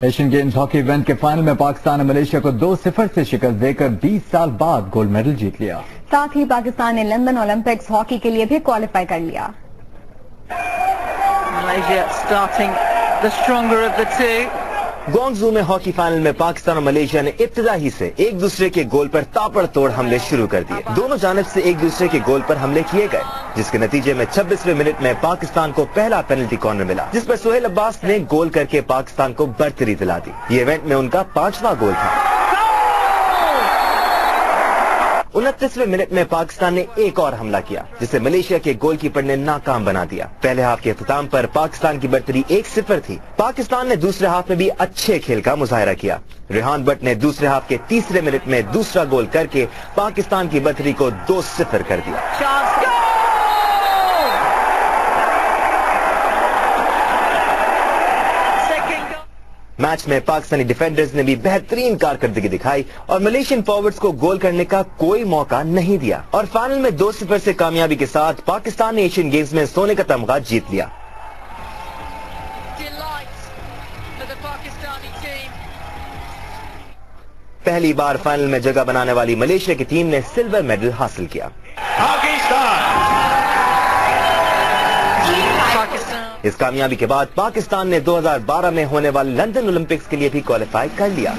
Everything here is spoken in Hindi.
एशियन गेम्स हॉकी इवेंट के फाइनल में पाकिस्तान ने मलेशिया को 2-0 से शिकस्त देकर 20 साल बाद गोल्ड मेडल जीत लिया। साथ ही पाकिस्तान ने लंदन ओलंपिक्स हॉकी के लिए भी क्वालिफाई कर लिया। Malaysia starting the stronger of the two. Guangzhou में हॉकी फाइनल में पाकिस्तान और मलेशिया ने इब्तिदा ही से एक दूसरे के गोल पर ताबड़तोड़ हमले शुरू कर दिए। दोनों जानिब से एक दूसरे के गोल पर हमले किए गए, जिसके नतीजे में 26वें मिनट में पाकिस्तान को पहला पेनल्टी कॉर्नर मिला, जिस पर सोहेल अब्बास ने गोल करके पाकिस्तान को बढ़तरी दिला दी। ये इवेंट में उनका 5वां गोल था। 29वें मिनट में पाकिस्तान ने एक और हमला किया, जिसे मलेशिया के गोलकीपर ने नाकाम बना दिया। पहले हाफ के अख्ताम पर पाकिस्तान की बढ़तरी 1-0 थी। पाकिस्तान ने दूसरे हाफ में भी अच्छे खेल का मुजाहरा किया। रेहान बट ने दूसरे हाफ के 3 मिनट में दूसरा गोल करके पाकिस्तान की बढ़तरी को 2-0 कर दिया। मैच में पाकिस्तानी डिफेंडर्स ने भी बेहतरीन कारकर्दगी दिखाई और मलेशियन फॉरवर्ड्स को गोल करने का कोई मौका नहीं दिया और फाइनल में 2-0 से कामयाबी के साथ पाकिस्तान ने एशियन गेम्स में सोने का तमगा जीत लिया। पहली बार फाइनल में जगह बनाने वाली मलेशिया की टीम ने सिल्वर मेडल हासिल किया। इस कामयाबी के बाद पाकिस्तान ने 2012 में होने वाले लंदन ओलंपिक्स के लिए भी क्वालिफाई कर लिया।